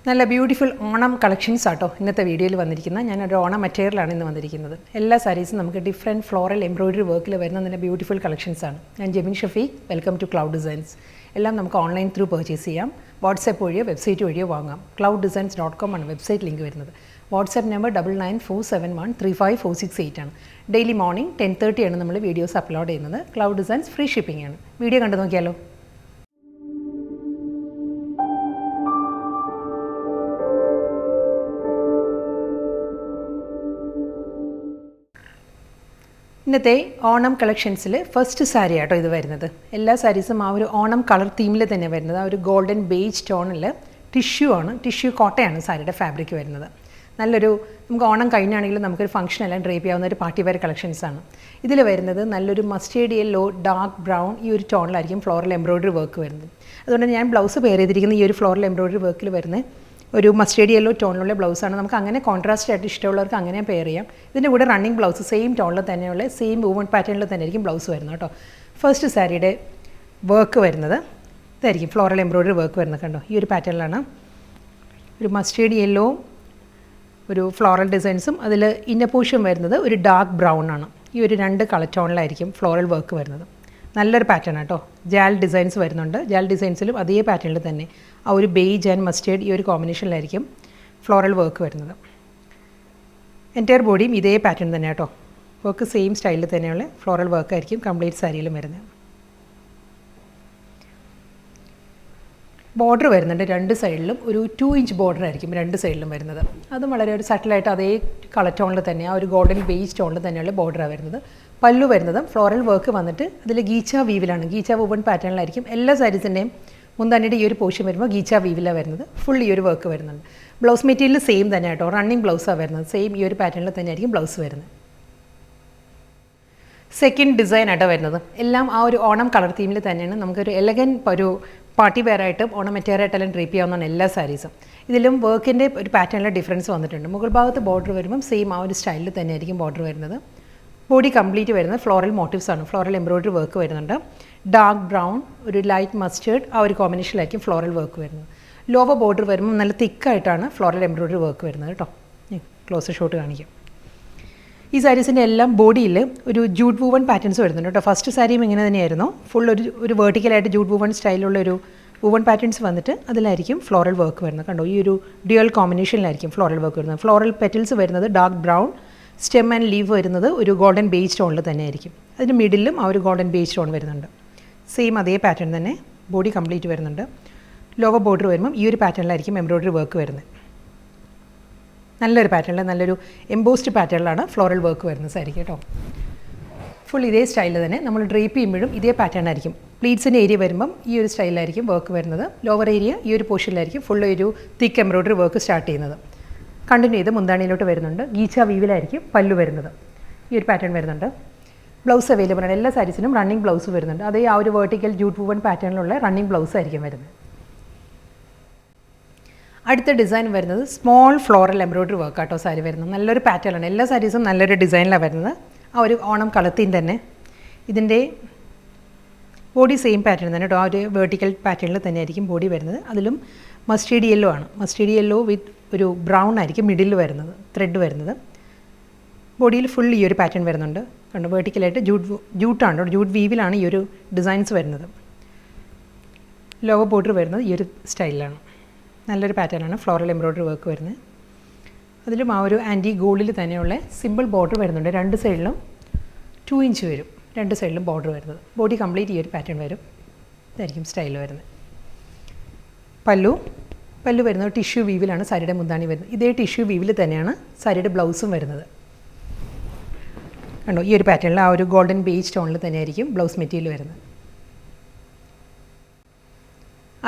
നല്ല beautiful Onam collections ആട്ടോ ഇന്നത്തെ വീഡിയോയിൽ വന്നിരിക്കുന്നത്. ഞാനൊരു ഓണം മെറ്റീരിയലാണ് ഇന്ന് വന്നിരിക്കുന്നത്. എല്ലാ സാരീസും നമുക്ക് ഡിഫറെൻറ്റ് ഫ്ലോറൽ എംബ്രോയിഡറി വർക്കിൽ വരുന്ന നല്ല ബ്യൂട്ടിഫുൾ കളക്ഷൻസ് ആണ്. ഞാൻ Jemin Shafeeq, welcome to cloud designs. എല്ലാം നമുക്ക് ഓൺലൈൻ ത്രൂ പർച്ചേസ് ചെയ്യാം. വാട്സാപ്പ് വഴിയോ വെബ്സൈറ്റ് വഴിയോ വാങ്ങാം. clouddesigns.com ആണ് വെബ്സൈറ്റ് ലിങ്ക് വരുന്നത്. വാട്സാപ്പ് നമ്പർ 9947135468 ആണ്. ഡെയിലി മോർണിംഗ് 10:30 ആണ് നമ്മൾ വീഡിയോസ് അപ്ലോഡ് ചെയ്യുന്നത്. ക്ലൗഡ് ഡിസൈൻസ് ഫ്രീ ഷിപ്പിംഗ് ആണ്. വീഡിയോ കണ്ടു നോക്കിയാലോ. ഇന്നത്തെ ഓണം കളക്ഷൻസിൽ ഫസ്റ്റ് സാരി ആട്ടോ ഇത് വരുന്നത്. എല്ലാ സാരീസും ആ ഒരു ഓണം കളർ തീമിൽ തന്നെ വരുന്നത്. ആ ഒരു ഗോൾഡൻ ബേജ് ടോണിൽ ടിഷ്യൂ ആണ്, ടിഷ്യൂ കോട്ടയാണ് സാരിയുടെ ഫാബ്രിക് വരുന്നത്. നല്ലൊരു നമുക്ക് ഓണം കഴിഞ്ഞാണെങ്കിലും നമുക്കൊരു ഫംഗ്ഷൻ എല്ലാം ഡ്രേപ്പ് ചെയ്യാവുന്ന ഒരു പാർട്ടി വെയർ കളക്ഷൻസ് ആണ്. ഇതിൽ വരുന്നത് നല്ലൊരു മസ്റ്റേർഡ് യെല്ലോ, ഡാർക്ക് ബ്രൗൺ ഈ ഒരു ടോണിലായിരിക്കും ഫ്ലോറൽ എംബ്രോയിഡറി വർക്ക് വരുന്നത്. അതുകൊണ്ട് ഞാൻ ബ്ലൗസ് പെയർ ചെയ്തിരിക്കുന്ന ഈ ഒരു ഫ്ലോറൽ എംബ്രോയിഡറി വർക്കിൽ വരുന്നത് ഒരു മസ്റ്റേർഡ് യെല്ലോ ടോണിലുള്ള ബ്ലൗസാണ്. നമുക്ക് അങ്ങനെ കോൺട്രാസ്റ്റ് ആയിട്ട് ഇഷ്ടമുള്ളവർക്ക് അങ്ങനെ പെയർ ചെയ്യാം. ഇതിൻ്റെ കൂടെ റണ്ണിങ് ബ്ലൗസ് സെയിം ടോണിൽ തന്നെയുള്ള സെയിം വുമൺ പാറ്റേണിൽ തന്നെ ആയിരിക്കും ബ്ലൗസ് വരുന്നത് കേട്ടോ. ഫസ്റ്റ് സാരിയുടെ വർക്ക് വരുന്നത് ഇതായിരിക്കും, ഫ്ലോറൽ എംബ്രോയിഡറി വർക്ക് വരുന്നത്. കണ്ടോ, ഈ ഒരു പാറ്റേണിലാണ് ഒരു മസ്റ്റേർഡ് യെല്ലോ ഒരു ഫ്ലോറൽ ഡിസൈൻസും അതിൽ ഇന്നർ പോർഷൻ വരുന്നത് ഒരു ഡാർക്ക് ബ്രൗൺ ആണ്. ഈ ഒരു രണ്ട് കളർ ടോണിലായിരിക്കും ഫ്ലോറൽ വർക്ക് വരുന്നത്. നല്ലൊരു പാറ്റേൺ കേട്ടോ. ജാൽ ഡിസൈൻസ് വരുന്നുണ്ട്. ജാൽ ഡിസൈൻസിലും അതേ പാറ്റേണിൽ തന്നെ ആ ഒരു ബേജ് ആൻഡ് മസ്റ്റേർഡ് ഈ ഒരു കോമ്പിനേഷനിലായിരിക്കും ഫ്ലോറൽ വർക്ക് വരുന്നത്. എൻറ്റയർ ബോഡിയും ഇതേ പാറ്റേൺ തന്നെ കേട്ടോ. വർക്ക് സെയിം സ്റ്റൈലിൽ തന്നെയുള്ള ഫ്ലോറൽ വർക്ക് ആയിരിക്കും കംപ്ലീറ്റ് സാരിയിലും വരുന്നത്. ബോർഡർ വരുന്നുണ്ട് രണ്ട് സൈഡിലും. ഒരു 2 ഇഞ്ച് ബോർഡർ ആയിരിക്കും രണ്ട് സൈഡിലും വരുന്നത്. അതും വളരെ ഒരു സട്ടിലായിട്ട് അതേ കളർ ടോണിൽ തന്നെ ആ ഒരു ഗോൾഡൻ ബേജ് ടോണിൽ തന്നെയുള്ള ബോർഡറാണ് വരുന്നത്. പല്ലു വരുന്നതും ഫ്ലോറൽ വർക്ക് വന്നിട്ട് അതിൽ ഗീച്ച വീവിലാണ്, ഗീച്ച വുവൺ പാറ്റേണിലായിരിക്കും. എല്ലാ സാരീസിൻ്റെയും മുന്താണിയുടെ ഈ ഒരു പോർഷൻ വരുമ്പോൾ ഗീച്ച വീവിലാണ് വരുന്നത്. ഫുൾ ഈ ഒരു വർക്ക് വരുന്നുണ്ട്. ബ്ലൗസ് മെറ്റീരിയൽ സെയിം തന്നെ കേട്ടോ, റണ്ണിങ് ബ്ലൗസാണ് വരുന്നത്. സെയിം ഈ ഒരു പാറ്റേണിൽ തന്നെ ആയിരിക്കും ബ്ലൗസ് വരുന്നത്. സെക്കൻഡ് ഡിസൈൻ ആട്ടോ വരുന്നത്. എല്ലാം ആ ഒരു ഓണം കളർ തീമിൽ തന്നെയാണ്. നമുക്കൊരു എലഗൻ ഒരു പാർട്ടി വെയറായിട്ടും ഓണം മെറ്റീരിയലായിട്ടെല്ലാം ഡ്രേപ്പ് ചെയ്യാവുന്നതാണ് എല്ലാ സാരീസും. ഇതിലും വർക്കിൻ്റെ ഒരു പാറ്റേണിലെ ഡിഫറൻസ് വന്നിട്ടുണ്ട്. മുകൾ ഭാഗത്ത് ബോർഡർ വരുമ്പം സെയിം ആ ഒരു സ്റ്റൈലിൽ തന്നെ ആയിരിക്കും ബോർഡർ വരുന്നത്. ബോഡി കംപ്ലീറ്റ് വരുന്നത് ഫ്ലോറൽ മോട്ടീവ്സ് ആണ്. ഫ്ലോറൽ എംബ്രോയിഡറി വർക്ക് വരുന്നുണ്ട്. ഡാർക്ക് ബ്രൗൺ, ഒരു ലൈറ്റ് മസ്റ്റേർഡ് ആ ഒരു കോമ്പിനേഷനിലായിരിക്കും ഫ്ലോറൽ വർക്ക് വരുന്നത്. ലോവർ ബോർഡർ വരുമ്പോൾ നല്ല തിക്കായിട്ടാണ് ഫ്ലോറൽ എംബ്രോയിഡറി വർക്ക് വരുന്നത് കേട്ടോ. ക്ലോസർ ഷോട്ട് കാണിക്കാം. ഈ സാരീസിൻ്റെ എല്ലാം ബോഡിയിൽ ഒരു ജൂട്ട് വൂവൺ പാറ്റേൺസ് വരുന്നുണ്ട് കേട്ടോ. ഫസ്റ്റ് സാരിയും ഇങ്ങനെ തന്നെയായിരുന്നു. ഫുൾ ഒരു വേർട്ടിക്കലായിട്ട് ജൂട്ട് വൂവൺ സ്റ്റൈലുള്ള ഒരു വൂവൺ പാറ്റേൺസ് വന്നിട്ട് അതിലായിരിക്കും ഫ്ലോറൽ വർക്ക് വരുന്നത്. കണ്ടോ, ഈ ഒരു ഡ്യുവൽ കോമ്പിനേഷനിലായിരിക്കും ഫ്ലോറൽ വർക്ക് വരുന്നത്. ഫ്ലോറൽ പെറ്റൽസ് വരുന്നത് dark brown, stem and leave വരുന്നത് ഒരു ഗോൾഡൻ ബേജ് ടോണിൽ തന്നെ ആയിരിക്കും. അതിന് മിഡിലും ആ ഒരു ഗോൾഡൻ ബേജ് ടോൺ വരുന്നുണ്ട്. സെയിം അതേ പാറ്റേൺ തന്നെ ബോഡി കംപ്ലീറ്റ് വരുന്നുണ്ട്. ലോവർ ബോർഡർ വരുമ്പം ഈ ഒരു പാറ്റേണിലായിരിക്കും എംബ്രോയിഡറി വർക്ക് വരുന്നത്. നല്ലൊരു പാറ്റേണിൽ നല്ലൊരു എംബോസ്ഡ് പാറ്റേണിലാണ് ഫ്ലോറൽ വർക്ക് വരുന്നത് സാരി കേട്ടോ. ഫുൾ ഇതേ സ്റ്റൈലിൽ തന്നെ നമ്മൾ ഡ്രേപ്പ് ചെയ്യുമ്പോഴും ഇതേ പാറ്റേൺ ആയിരിക്കും. പ്ലീറ്റ്സിൻ്റെ ഏരിയ വരുമ്പം ഈ ഒരു സ്റ്റൈലിലായിരിക്കും വർക്ക് വരുന്നത്. ലോവർ ഏരിയ ഈ ഒരു പോർഷനിലായിരിക്കും ഫുൾ ഒരു തിക്ക് എംബ്രോയിഡറി വർക്ക് സ്റ്റാർട്ട് ചെയ്യുന്നത്. കണ്ടിന്യൂ ചെയ്ത് മുന്താണിയിലോട്ട് വരുന്നുണ്ട്. ഗീച്ച വീവിലായിരിക്കും പല്ലു വരുന്നത്. ഈ ഒരു പാറ്റേൺ വരുന്നുണ്ട്. ബ്ലൗസ് അവൈലബിൾ ആണ്. എല്ലാ സാരീസിനും റണ്ണിങ് ബ്ലൗസ് വരുന്നുണ്ട്. അതേ ആ ഒരു വേർട്ടിക്കൽ ജൂട്ട് വൂവൺ പാറ്റേണിലുള്ള റണ്ണിങ് ബ്ലൗസ് ആയിരിക്കും വരുന്നത്. അടുത്ത ഡിസൈൻ വരുന്നത് സ്മോൾ ഫ്ലോറൽ എംബ്രോയിഡറി വർക്ക് ആട്ടോ സാരി വരുന്നത്. നല്ലൊരു പാറ്റേണാണ്. എല്ലാ സാരീസും നല്ലൊരു ഡിസൈനിലാണ് വരുന്നത്. ആ ഒരു ഓണം കളത്തിൽ തന്നെ ഇതിൻ്റെ ബോഡി സെയിം പാറ്റേൺ തന്നെ കേട്ടോ. ആ ഒരു വേർട്ടിക്കൽ പാറ്റേണിൽ തന്നെ ആയിരിക്കും ബോഡി വരുന്നത്. അതിലും മസ്റ്റേർഡ് യെല്ലോ ആണ്. മസ്റ്റേർഡ് യെല്ലോ വിത്ത് ഒരു ബ്രൗൺ ആയിരിക്കും മിഡിൽ വരുന്നത്, ത്രെഡ് വരുന്നത്. ബോഡിയിൽ ഫുൾ ഈ ഒരു പാറ്റേൺ വരുന്നുണ്ട്. കണ്ടോ, വേർട്ടിക്കലായിട്ട് ജൂട്ടാണ്, ജൂട്ട് വീവിലാണ് ഈ ഒരു ഡിസൈൻസ് വരുന്നത്. ലോവർ ബോർഡർ വരുന്നത് ഈ ഒരു സ്റ്റൈലിലാണ്. നല്ലൊരു പാറ്റേണാണ് ഫ്ലോറൽ എംബ്രോയിഡറി വർക്ക് വരുന്നത്. അതിലും ആ ഒരു ആൻറ്റി ഗോൾഡിൽ തന്നെയുള്ള സിമ്പിൾ ബോർഡർ വരുന്നുണ്ട്. രണ്ട് സൈഡിലും 2 ഇഞ്ച് വരും രണ്ട് സൈഡിലും ബോർഡർ വരുന്നത്. ബോഡി കംപ്ലീറ്റ് ഈ ഒരു പാറ്റേൺ വരും. ഇതായിരിക്കും സ്റ്റൈൽ വരുന്നത്. പല്ലു വരുന്നത് ടിഷ്യൂ വീവിലാണ് സാരിയുടെ മുന്താണി വരുന്നത്. ഇതേ ടിഷ്യൂ വീവിൽ തന്നെയാണ് സാരിയുടെ ബ്ലൗസും വരുന്നത്. കണ്ടോ, ഈ ഒരു പാറ്റേണിൽ ആ ഒരു ഗോൾഡൻ ബേജ് ടോണിൽ തന്നെയായിരിക്കും ബ്ലൗസ് മെറ്റീരിയൽ വരുന്നത്.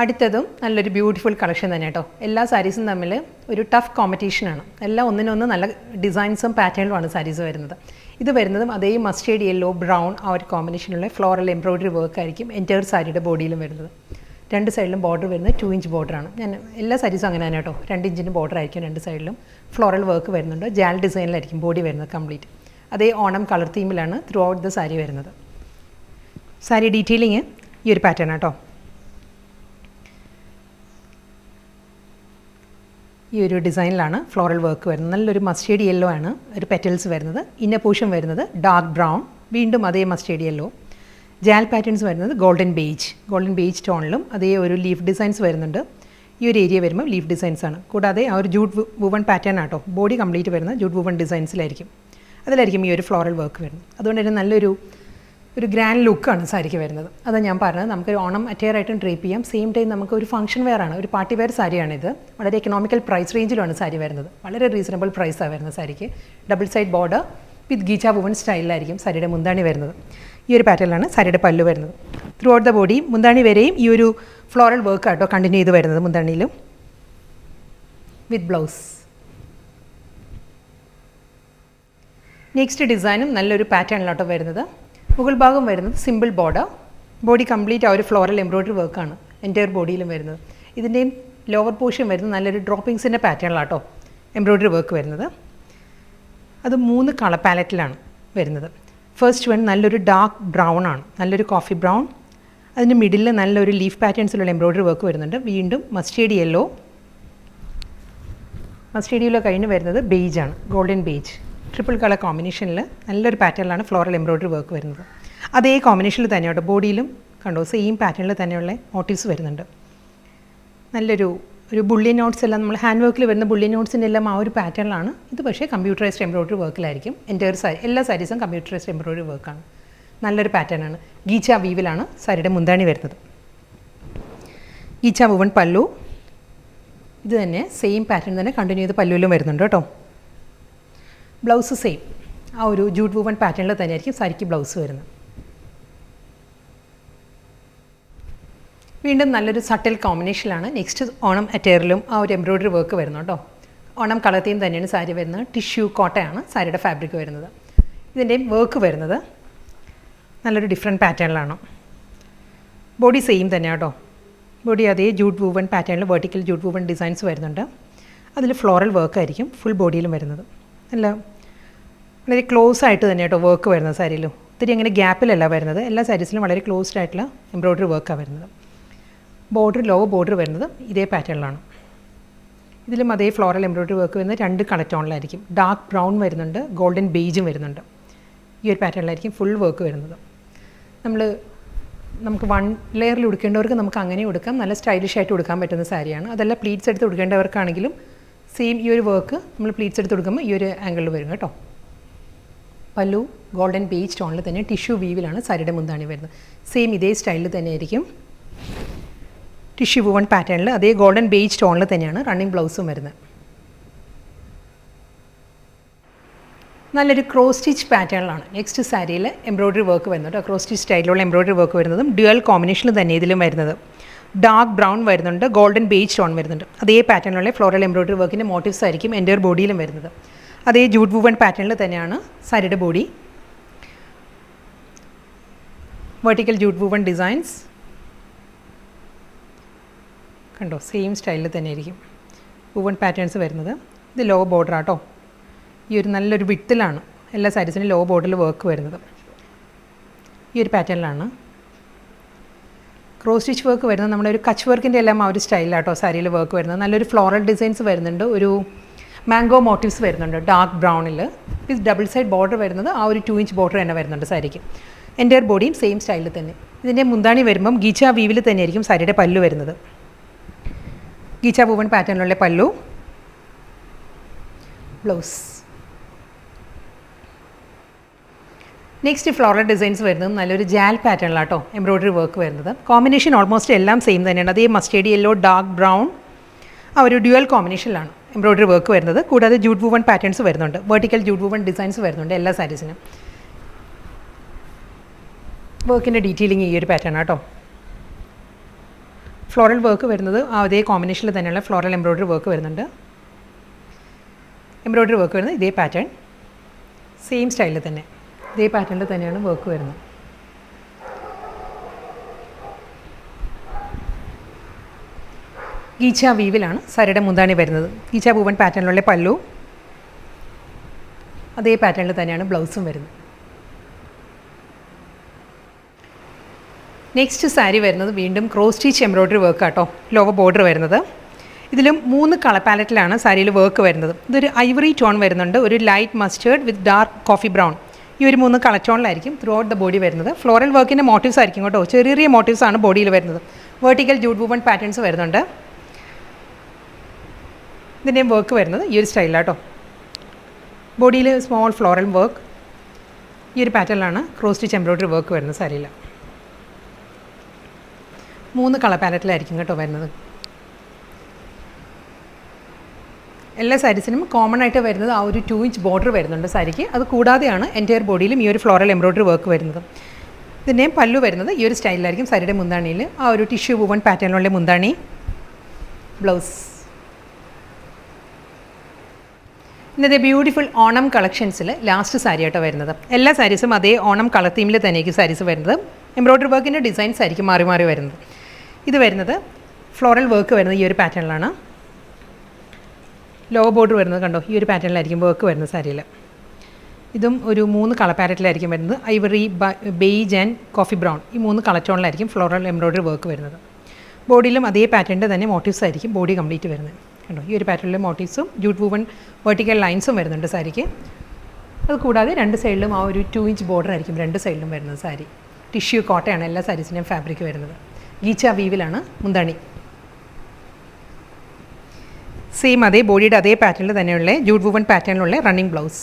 അടുത്തതും നല്ലൊരു ബ്യൂട്ടിഫുൾ കളക്ഷൻ തന്നെ കേട്ടോ. എല്ലാ സാരീസും തമ്മിൽ ഒരു ടഫ് കോമ്പറ്റീഷനാണ്. എല്ലാം ഒന്നിനൊന്ന് നല്ല ഡിസൈൻസും പാറ്റേണിലുമാണ് സാരീസ് വരുന്നത്. ഇത് വരുന്നതും അതേ മസ്റ്റേർഡ് യെല്ലോ ബ്രൗൺ ആ ഒരു കോമ്പിനേഷനുള്ള ഫ്ലോറൽ എംബ്രോയിഡറി വർക്ക് ആയിരിക്കും എൻറ്റയർ സാരിയുടെ ബോഡിയിലും വരുന്നത്. രണ്ട് സൈഡിലും ബോർഡർ വരുന്നത് 2 ഇഞ്ച് ബോർഡറാണ്. ഞാൻ എല്ലാ സാരീസും അങ്ങനെ തന്നെ കേട്ടോ. 2 ഇഞ്ചിൻ്റെ ബോർഡർ ആയിരിക്കും രണ്ട് സൈഡിലും. ഫ്ലോറൽ വർക്ക് വരുന്നുണ്ട്. ജാൽ ഡിസൈനിലായിരിക്കും ബോഡി വരുന്നത് കംപ്ലീറ്റ്. അതേ ഓണം കളർ തീമിലാണ് ത്രൂ ഔട്ട് ദ സാരി വരുന്നത്. സാരി ഡീറ്റെയിലിങ് ഈ ഒരു പാറ്റേൺ കേട്ടോ. ഈ ഒരു ഡിസൈനിലാണ് ഫ്ലോറൽ വർക്ക് വരുന്നത്. നല്ലൊരു മസ്റ്റേർഡ് യെല്ലോ ആണ് ഒരു പെറ്റൽസ് വരുന്നത്. ഇന്നർ പോർഷൻ വരുന്നത് ഡാർക്ക് ബ്രൗൺ, വീണ്ടും അതേ മസ്റ്റേർഡ് യെല്ലോ. ജാൽ പാറ്റേൺസ് വരുന്നത് ഗോൾഡൻ ബേജ് ടോണിലും അതേ ഒരു ലീഫ് ഡിസൈൻസ് വരുന്നുണ്ട്. ഈ ഒരു ഏരിയ വരുമ്പോൾ ലീഫ് ഡിസൈൻസ് ആണ്. കൂടാതെ ആ ഒരു ജൂട്ട് വുവൺ പാറ്റേൺ ആട്ടോ, ബോഡി കംപ്ലീറ്റ് വരുന്നത് ജൂട്ട് വുവൺ ഡിസൈൻസിലായിരിക്കും. അതിലായിരിക്കും ഈ ഒരു ഫ്ലോറൽ വർക്ക് വരുന്നത്. അതുകൊണ്ട് തന്നെ നല്ലൊരു ഗ്രാൻഡ് ലുക്കാണ് സാരിക്ക് വരുന്നത്. അതാണ് ഞാൻ പറഞ്ഞത്, നമുക്ക് ഓണം അറ്റയർ ആയിട്ടും ഡ്രേപ്പ് ചെയ്യാം. സെയിം ടൈം നമുക്ക് ഒരു ഫംഗ്ഷൻ വെയർ ആണ്, ഒരു പാർട്ടി വെയർ സാരിയാണിത്. വളരെ എക്കണോമിക്കൽ പ്രൈസ് റേഞ്ചിലാണ് സാരി വരുന്നത്. വളരെ റീസണബിൾ പ്രൈസാണ് വരുന്നത് സാരിക്ക്. ഡബിൾ സൈഡ് ബോർഡർ വിത്ത് ഗീച്ച വുവൺ സ്റ്റൈലിലായിരിക്കും സാരിയുടെ മുന്താണി വരുന്നത്. ഈ ഒരു പാറ്റേണിലാണ് സാരിയുടെ പല്ലു വരുന്നത്. ത്രൂ ഔട്ട് ദ ബോഡി മുന്താണി വരെയും ഈ ഒരു ഫ്ലോറൽ വർക്ക് ആട്ടോ കണ്ടിന്യൂ ചെയ്ത് വരുന്നത് മുന്താണിയിലും വിത്ത് ബ്ലൗസ്. നെക്സ്റ്റ് ഡിസൈനും നല്ലൊരു പാറ്റേണിലാട്ടോ വരുന്നത്. മുകൾ ഭാഗം വരുന്നത് സിമ്പിൾ ബോർഡർ, ബോഡി കംപ്ലീറ്റ് ആ ഒരു ഫ്ലോറൽ എംബ്രോയ്ഡറി വർക്കാണ് എൻറ്റയർ ബോഡിയിലും വരുന്നത്. ഇതിൻ്റെയും ലോവർ പോർഷൻ വരുന്നത് നല്ലൊരു ഡ്രോപ്പിങ്സിൻ്റെ പാറ്റേണിലാട്ടോ എംബ്രോയ്ഡറി വർക്ക് വരുന്നത്. അത് 3 കളർ പാലറ്റിലാണ് വരുന്നത്. ഫസ്റ്റ് വൺ നല്ലൊരു ഡാർക്ക് ബ്രൗൺ ആണ്, നല്ലൊരു കോഫി ബ്രൗൺ. അതിൻ്റെ മിഡിൽ നല്ലൊരു ലീഫ് പാറ്റേൺസിലുള്ള എംബ്രോയ്ഡറി വർക്ക് വരുന്നുണ്ട്. വീണ്ടും മസ്റ്റേർഡ് യെല്ലോ കഴിഞ്ഞ് വരുന്നത് ബേജാണ്, ഗോൾഡൻ ബേജ്. ട്രിപ്പിൾ കളർ കോമ്പിനേഷനിൽ നല്ലൊരു പാറ്റേണിലാണ് ഫ്ലോറൽ എംബ്രോയ്ഡറി വർക്ക് വരുന്നത്. അതേ കോമ്പിനേഷനിൽ തന്നെയാണ് ബോഡിയിലും കണ്ടോ, സെയിം പാറ്റേണിൽ തന്നെയുള്ള മോട്ടീവ്സ് വരുന്നുണ്ട്. നല്ലൊരു ബുള്ളിയൻ നോട്ട്സ് എല്ലാം നമ്മൾ ഹാൻഡ് വർക്കിൽ വരുന്ന ബുള്ളിയൻ നോട്ട്സിൻ്റെ എല്ലാം ആ ഒരു പാറ്റേണിലാണ്. ഇത് പക്ഷേ കമ്പ്യൂട്ടറൈസ്ഡ് എംബ്രോയ്ഡറി വർക്കിലായിരിക്കും. എൻറ്റയർ സാരി എല്ലാ സാരീസും കമ്പ്യൂട്ടറൈസ്ഡ് എംബ്രോയ്ഡറി വർക്കാണ്. നല്ലൊരു പാറ്റേണാണ്. ഗീച്ച വീവിലാണ് സാരിയുടെ മുന്താണി വരുന്നത്. ഗീച്ച വുവൺ പല്ലു ഇത് തന്നെ സെയിം പാറ്റേൺ തന്നെ കണ്ടിന്യൂ ചെയ്ത് പല്ലുവിലും വരുന്നുണ്ട് കേട്ടോ. ബ്ലൗസ് സെയിം ആ ഒരു ജൂട്ട് വുവൺ പാറ്റേണിൽ തന്നെയായിരിക്കും സാരിക്ക് ബ്ലൗസ് വരുന്നത്. വീണ്ടും നല്ലൊരു സട്ടിൽ കോമ്പിനേഷനിലാണ് നെക്സ്റ്റ് ഓണം അറ്റയറിലും ആ ഒരു എംബ്രോയ്ഡറി വർക്ക് വരുന്നത് കേട്ടോ. ഓണം കളർ തീം തന്നെയാണ് സാരി വരുന്നത്. ടിഷ്യൂ കോട്ടയാണ് സാരിയുടെ ഫാബ്രിക് വരുന്നത്. ഇതിൻ്റെയും വർക്ക് വരുന്നത് നല്ലൊരു ഡിഫറെൻറ്റ് പാറ്റേണിലാണ്. ബോഡി സെയിം തന്നെയാണ് കേട്ടോ. ബോഡി അതേ ജൂട്ട് വുവൺ പാറ്റേണിൽ വെർട്ടിക്കൽ ജൂട്ട് വുവൺ ഡിസൈൻസ് വരുന്നുണ്ട്. അതിൽ ഫ്ലോറൽ വർക്കായിരിക്കും ഫുൾ ബോഡിയിലും വരുന്നത്. നല്ല വളരെ ക്ലോസ് ആയിട്ട് തന്നെ കേട്ടോ വർക്ക് വരുന്നത് സാരിയിലും. ഒത്തിരി അങ്ങനെ ഗ്യാപ്പിലല്ല വരുന്നത്. എല്ലാ സാരീസിലും വളരെ ക്ലോസ്ഡ് ആയിട്ടുള്ള എംബ്രോയ്ഡറി വർക്കാണ് വരുന്നത്. ബോർഡർ ലോ ബോർഡർ വരുന്നത് ഇതേ പാറ്റേണിലാണ്. ഇതിലും അതേ ഫ്ലോറൽ എംബ്രോയ്ഡറി വർക്ക് വരുന്നത് 2 കളർ ടോണിലായിരിക്കും. ഡാർക്ക് ബ്രൗൺ വരുന്നുണ്ട്, ഗോൾഡൻ ബേജും വരുന്നുണ്ട്. ഈ ഒരു പാറ്റേണിലായിരിക്കും ഫുൾ വർക്ക് വരുന്നത്. നമുക്ക് 1 ലെയറിൽ ഉടുക്കേണ്ടവർക്ക് നമുക്ക് അങ്ങനെ ഉടുക്കാം. നല്ല സ്റ്റൈലിഷ് ആയിട്ട് ഉടുക്കാൻ പറ്റുന്ന സാരിയാണ്. അതല്ല പ്ലീറ്റ്സ് എടുത്ത് ഉടുക്കേണ്ടവർക്കാണെങ്കിലും സെയിം ഈ ഒരു വർക്ക് നമ്മൾ പ്ലീറ്റ്സ് എടുത്ത് കൊടുക്കുമ്പോൾ ഈ ഒരു ആംഗിളിൽ വരും കേട്ടോ. പല്ലു ഗോൾഡൻ ബേജ് ടോണിൽ തന്നെ ടിഷ്യൂ വീവിലാണ് സാരിയുടെ മുന്താണി വരുന്നത്. സെയിം ഇതേ സ്റ്റൈലിൽ തന്നെ ആയിരിക്കും ടിഷ്യൂ വുവൺ പാറ്റേണിൽ അതേ ഗോൾഡൻ ബേജ് ടോണിൽ തന്നെയാണ് റണ്ണിങ് ബ്ലൗസും വരുന്നത്. നല്ലൊരു ക്രോസ് സ്റ്റിച്ച് പാറ്റേണിലാണ് നെക്സ്റ്റ് സാരിയിൽ എംബ്രോയ്ഡറി വർക്ക് വരുന്നത്. ക്രോസ് സ്റ്റിച്ച് സ്റ്റൈലിലുള്ള എംബ്രോയ്ഡറി വർക്ക് വരുന്നതും ഡ്യുവൽ കോമ്പിനേഷനിൽ തന്നെ ഇതിലും വരുന്നത്. ഡാർക്ക് ബ്രൗൺ വരുന്നുണ്ട്, ഗോൾഡൻ ബേജ് ടോൺ വരുന്നുണ്ട്. അതേ പാറ്റേണിലുള്ള ഫ്ലോറൽ എംബ്രോയ്ഡറി വർക്കിൻ്റെ മോട്ടീവ്സ് ആയിരിക്കും എൻ്റയർ ബോഡിയിലും വരുന്നത്. അതേ ജൂട്ട് വുവൺ പാറ്റേണിൽ തന്നെയാണ് സാരിയുടെ body. Vertical jute woven designs കണ്ടോ, സെയിം സ്റ്റൈലിൽ തന്നെ ആയിരിക്കും വുവൺ പാറ്റേൺസ് വരുന്നത്. ഇത് ലോ ബോർഡർ ആട്ടോ. ഈ ഒരു നല്ലൊരു വിട്ടിലാണ് എല്ലാ സാരീസിനും ലോ ബോർഡറിൽ വർക്ക് വരുന്നത്. ഈ ഒരു പാറ്റേണിലാണ് ക്രോസ് സ്റ്റിച്ച് വർക്ക് വരുന്നത്. നമ്മുടെ ഒരു കച്ച് വർക്കിൻ്റെ എല്ലാം ആ ഒരു സ്റ്റൈലാട്ടോ സാരിയിൽ വർക്ക് വരുന്നത്. നല്ലൊരു ഫ്ലോറൽ ഡിസൈൻസ് വരുന്നുണ്ട്. ഒരു മാംഗോ മോട്ടീവ്സ് വരുന്നുണ്ട് ഡാർക്ക് ബ്രൗണിൽ. വിത്ത് ഡബിൾ സൈഡ് ബോർഡർ വരുന്നത് ആ ഒരു 2 ഇഞ്ച് ബോർഡർ തന്നെ വരുന്നുണ്ട് സാരിക്ക്. എൻ്റയർ ബോഡിയും സെയിം സ്റ്റൈലിൽ തന്നെ. ഇതിൻ്റെ മുന്താണി വരുമ്പം ഗീച്ച വീവിൽ തന്നെയായിരിക്കും സാരിയുടെ പല്ലു വരുന്നത്. ഗീച്ച വുവൺ പാറ്റേണിലുള്ള പല്ലു, ബ്ലൗസ്. നെക്സ്റ്റ് ഫ്ലോറൽ ഡിസൈൻസ് വരുന്നത് നല്ലൊരു ജാൽ പാറ്റേണിലാട്ടോ എംബ്രോയ്ഡറി വർക്ക് വരുന്നത്. കോമ്പിനേഷൻ ഓൾമോസ്റ്റ് എല്ലാം സെയിം തന്നെയാണ്. അതേ മസ്റ്റേർഡ് യെല്ലോ, ഡാർക്ക് ബ്രൗൺ ആ ഒരു ഡ്യുവൽ കോമ്പിനേഷനിലാണ് എംബ്രോയ്ഡറി വർക്ക് വരുന്നത്. കൂടാതെ ജൂട്ട് വുവൺ പാറ്റേൺസ് വരുന്നുണ്ട്, വെർട്ടിക്കൽ ജൂട്ട് വുവൺ ഡിസൈൻസ് വരുന്നുണ്ട് എല്ലാ സാരീസിനും. വർക്കിൻ്റെ ഡീറ്റെയിലിംഗ് ഈ ഒരു പാറ്റേൺ ആട്ടോ. ഫ്ലോറൽ വർക്ക് വരുന്നത് അതേ കോമ്പിനേഷനിൽ തന്നെയുള്ള ഫ്ലോറൽ എംബ്രോയ്ഡറി വർക്ക് വരുന്നുണ്ട്. എംബ്രോയ്ഡറി വർക്ക് വരുന്നത് ഇതേ പാറ്റേൺ സെയിം സ്റ്റൈലിൽ തന്നെ ഇതേ പാറ്റേണിൽ തന്നെയാണ് വർക്ക് വരുന്നത്. ഗീച്ച വീവിലാണ് സാരിയുടെ മുന്താണി വരുന്നത്. ഗീച്ച വുവൺ പാറ്റേണിലുള്ള പല്ലു, അതേ പാറ്റേണിൽ തന്നെയാണ് ബ്ലൗസും വരുന്നത്. നെക്സ്റ്റ് സാരി വരുന്നത് വീണ്ടും ക്രോസ് സ്റ്റിച്ച് എംബ്രോയ്ഡറി വർക്ക് ആട്ടോ. ലോവർ ബോർഡർ വരുന്നത് ഇതിലും 3 കളർ പാലറ്റിലാണ് സാരിയിൽ വർക്ക് വരുന്നത്. ഇതൊരു ഐവറി ടോൺ വരുന്നുണ്ട്, ഒരു light mustard with dark coffee brown. ഈ ഒരു 3 കളർ ടോണിലായിരിക്കും ത്രൂ ഔട്ട് ദ ബോഡി വരുന്നത്. ഫ്ലോറൽ വർക്കിൻ്റെ മോട്ടീവ്സ് ആയിരിക്കും കേട്ടോ, ചെറിയ ചെറിയ മോട്ടീവ്സ് ആണ് ബോഡിയിൽ വരുന്നത്. വെർട്ടിക്കൽ ജൂട്ട് വൂവൺ പാറ്റേൺസ് വരുന്നുണ്ട്. ഇതിൻ്റെയും വർക്ക് വരുന്നത് ഈ ഒരു സ്റ്റൈലാണ് കേട്ടോ. ബോഡിയിൽ സ്മോൾ ഫ്ലോറൽ വർക്ക്, ഈ ഒരു പാറ്റേണിലാണ് ക്രോസ് സ്റ്റിച്ച് എംബ്രോയ്ഡറി വർക്ക് വരുന്നത് സാരിയിൽ. 3 കളർ പാലറ്റിലായിരിക്കും കേട്ടോ വരുന്നത്. എല്ലാ സാരീസിനും കോമൺ ആയിട്ട് വരുന്നത് ആ ഒരു 2 ഇഞ്ച് ബോർഡർ വരുന്നുണ്ട് സാരിക്ക്. അത് കൂടാതെയാണ് എൻറ്റയർ ബോഡിയിലും ഈ ഒരു ഫ്ലോറൽ എംബ്രോയ്ഡറി വർക്ക് വരുന്നത്. ഇതിൻ്റെയും പല്ലു വരുന്നത് ഈ ഒരു സ്റ്റൈലിലായിരിക്കും. സാരിയുടെ മുന്താണിയിൽ ആ ഒരു ടിഷ്യൂ വൂവൺ പാറ്റേണിലുള്ള മുന്താണി, ബ്ലൗസ്. ഇന്നത്തെ ബ്യൂട്ടിഫുൾ ഓണം കളക്ഷൻസിൽ ലാസ്റ്റ് സാരി ആയിട്ടോ വരുന്നത്. എല്ലാ സാരീസും അതേ ഓണം കളർ തീമിൽ തന്നെയായിരിക്കും സാരീസ് വരുന്നത്. എംബ്രോയ്ഡറി വർക്കിൻ്റെ ഡിസൈൻസ് ആയിരിക്കും മാറി മാറി വരുന്നത്. ഇത് വരുന്നത് ഫ്ലോറൽ വർക്ക് വരുന്നത് ഈ ഒരു പാറ്റേണിലാണ്. ലോ ബോർഡർ വരുന്നത് കണ്ടോ, ഈ ഒരു പാറ്റേണിലായിരിക്കും വർക്ക് വരുന്നത് സാരിയിൽ. ഇതും ഒരു 3 കളർ പാലറ്റിലായിരിക്കും വരുന്നത്. Ivory, beige and coffee brown, ഈ 3 കളർ ടോണിലായിരിക്കും ഫ്ലോറൽ എംബ്രോയ്ഡറി വർക്ക് വരുന്നത്. ബോഡിയിലും അതേ പാറ്റേണിൻ്റെ തന്നെ മോട്ടീവ്സ് ആയിരിക്കും ബോഡി കംപ്ലീറ്റ് വരുന്നത് കണ്ടോ. ഈ ഒരു പാറ്റേണിലെ മോട്ടീവ്സും ജൂട്ട് വൂവൺ വെർട്ടിക്കൽ ലൈൻസും വരുന്നുണ്ട് സാരിക്ക്. അത് കൂടാതെ 2 സൈഡിലും ആ ഒരു 2 ഇഞ്ച് ബോർഡർ ആയിരിക്കും 2 സൈഡിലും വരുന്നത്. സാരി ടിഷ്യൂ കോട്ടയാണ് എല്ലാ സാരീസിൻ്റെയും ഫാബ്രിക് വരുന്നത്. ഗീച്ച വീവിലാണ് മുന്താണി. സെയിം അതേ ബോഡിയുടെ അതേ പാറ്റേണിൽ തന്നെയുള്ള ജൂട്ട് വൂവൺ പാറ്റേണിലുള്ള റണ്ണിങ് ബ്ലൗസ്.